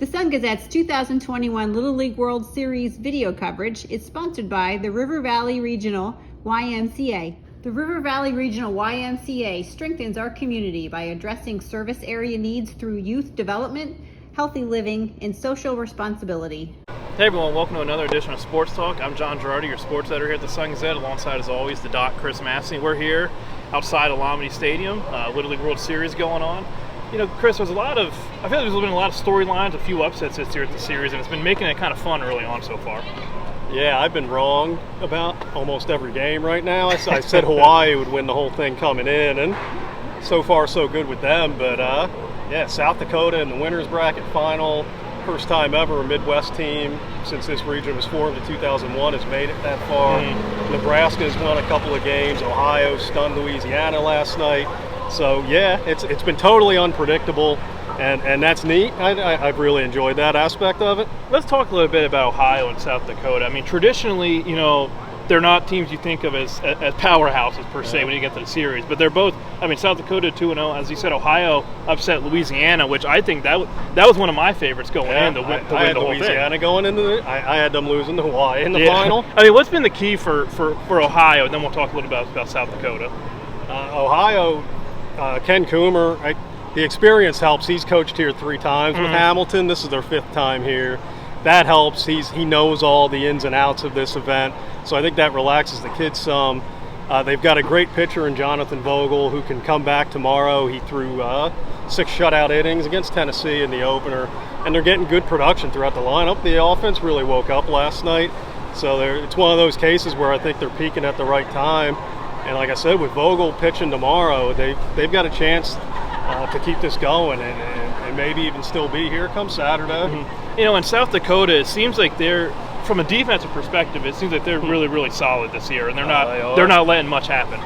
The Sun-Gazette's 2021 Little League World Series video coverage is sponsored by the River Valley Regional YMCA. The River Valley Regional YMCA strengthens our community by addressing service area needs through youth development, healthy living, and social responsibility. Hey everyone, welcome to another edition of Sports Talk. I'm John Gerardi, your sports editor here at the Sun-Gazette, alongside, as always, the Doc, Chris Masse. We're here outside Alameda Stadium, Little League World Series going on. You know, Chris, I feel like there's been a lot of storylines, a few upsets this year at the series, and it's been making it kind of fun early on so far. Yeah, I've been wrong about almost every game right now. I said Hawaii would win the whole thing coming in, and so far so good with them. But yeah, South Dakota in the winners bracket final, first time ever a Midwest team since this region was formed in 2001 has made it that far. Nebraska's won a couple of games. Ohio stunned Louisiana last night. So yeah, it's been totally unpredictable, and that's neat. I've really enjoyed that aspect of it. Let's talk a little bit about Ohio and South Dakota. I mean, traditionally, you know, they're not teams you think of as powerhouses per se when you get to the series, but they're both. I mean, South Dakota 2-0, as you said. Ohio upset Louisiana, which I think that was one of my favorites going in to win I had the whole Louisiana thing. going into I had them losing to Hawaii in the final. I mean, what's been the key for Ohio, and then we'll talk a little bit about South Dakota. Ohio. Ken Coomer, the experience helps. He's coached here 3 times with Hamilton. This is their 5th time here. That helps. He knows all the ins and outs of this event, so I think that relaxes the kids some. They've got a great pitcher in Jonathan Vogel who can come back tomorrow. He threw 6 shutout innings against Tennessee in the opener, and they're getting good production throughout the lineup. The offense really woke up last night, so it's one of those cases where I think they're peaking at the right time. And like I said, with Vogel pitching tomorrow, they've got a chance to keep this going and maybe even still be here come Saturday. You know, in South Dakota, it seems like they're, from a defensive perspective, it seems like they're really, really solid this year, and they're not letting much happen.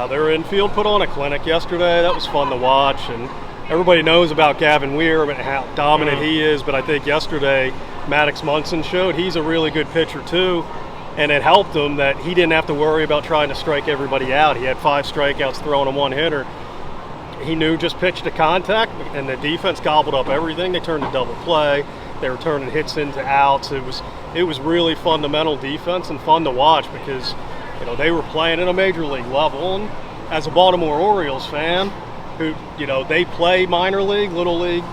Their infield put on a clinic yesterday. That was fun to watch, and everybody knows about Gavin Weir and how dominant he is. But I think yesterday, Maddox Munson showed he's a really good pitcher too. And it helped him that he didn't have to worry about trying to strike everybody out. He had 5 strikeouts throwing a 1-hitter. He knew just pitch to contact, and the defense gobbled up everything. They turned to double play. They were turning hits into outs. It was really fundamental defense and fun to watch because, you know, they were playing at a major league level. And as a Baltimore Orioles fan, who, you know, they play minor league, little league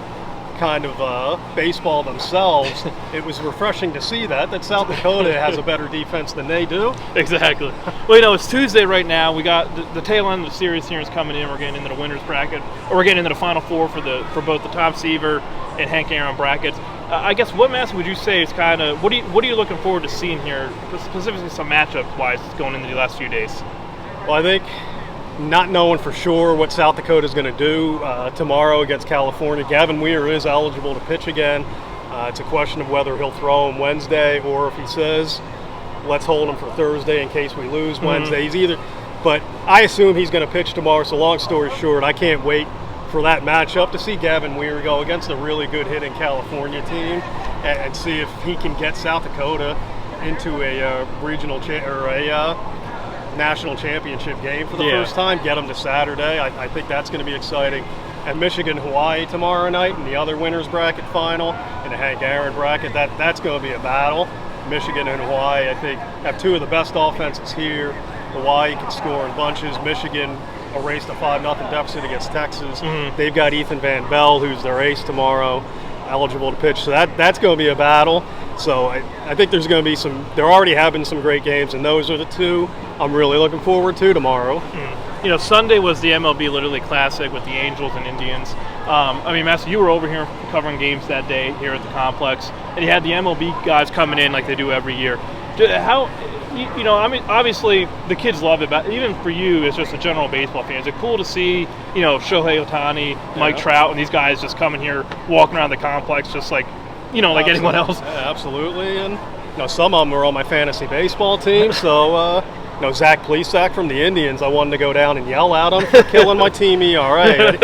kind of baseball themselves, it was refreshing to see that South Dakota has a better defense than they do. Exactly. Well, you know, it's Tuesday right now. We got the tail end of the series here is coming in. We're getting into the winners bracket, or we're getting into the Final Four for both the Tom Seaver and Hank Aaron brackets. I guess what Masse would you say is kind of what are you looking forward to seeing here, specifically some matchup wise going into the last few days? Well, I think not knowing for sure what South Dakota is going to do tomorrow against California. Gavin Weir is eligible to pitch again. It's a question of whether he'll throw him Wednesday or if he says, let's hold him for Thursday in case we lose Wednesday. He's either, but I assume he's going to pitch tomorrow. So long story short, I can't wait for that matchup to see Gavin Weir go against a really good hitting California team and see if he can get South Dakota into a regional national championship game for the first time, get them to Saturday. I think that's going to be exciting. And Michigan-Hawaii tomorrow night in the other winners bracket final, in the Hank Aaron bracket, that's going to be a battle. Michigan and Hawaii, I think, have 2 of the best offenses here. Hawaii can score in bunches. Michigan erased a 5-0 deficit against Texas. They've got Ethan Van Bell, who's their ace tomorrow, eligible to pitch. So that's going to be a battle. So I think there's going to be there already have been some great games, and those are the 2 I'm really looking forward to tomorrow. You know, Sunday was the MLB Little League Classic with the Angels and Indians. I mean, Masse, you were over here covering games that day here at the complex, and you had the MLB guys coming in like they do every year. How, you know, I mean, obviously the kids love it, but even for you as just a general baseball fan, is it cool to see, you know, Shohei Ohtani, Mike Trout, and these guys just coming here, walking around the complex just like, you know, like anyone else? Yeah, absolutely. And, you know, some of them are on my fantasy baseball team, so, you know, Zach Plesac from the Indians, I wanted to go down and yell at him for killing my team ERA.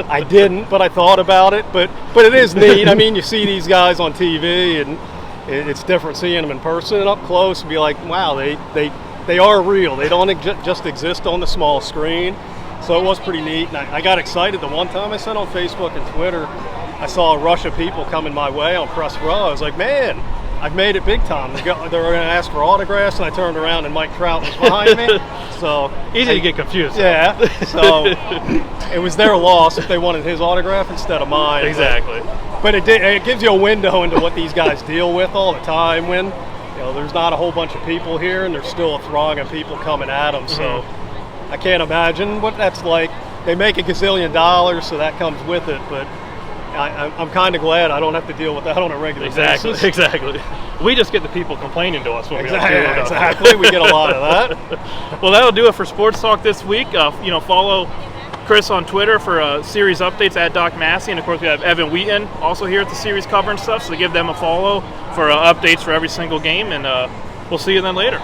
I didn't, but I thought about it. But it is neat. I mean, you see these guys on TV, and it's different seeing them in person and up close and be like, wow, they are real. They don't just exist on the small screen. So it was pretty neat. And I got excited the one time I said on Facebook and Twitter, I saw a rush of people coming my way on press row. I was like, man, I've made it big time. They were going to ask for autographs, and I turned around and Mike Trout was behind me. So Easy to get confused. Yeah. So it was their loss if they wanted his autograph instead of mine. Exactly. But it gives you a window into what these guys deal with all the time when there's not a whole bunch of people here, and there's still a throng of people coming at them. So I can't imagine what that's like. They make $1 gazillion, so that comes with it. But I'm kind of glad I don't have to deal with that on a regular basis. Exactly. We just get the people complaining to us when we don't do it. Exactly. We get a lot of that. Well, that'll do it for Sports Talk this week. Follow Chris on Twitter for series updates at Doc Masse, and of course we have Evan Wheaton also here at the series covering stuff. So give them a follow for updates for every single game, and we'll see you then later.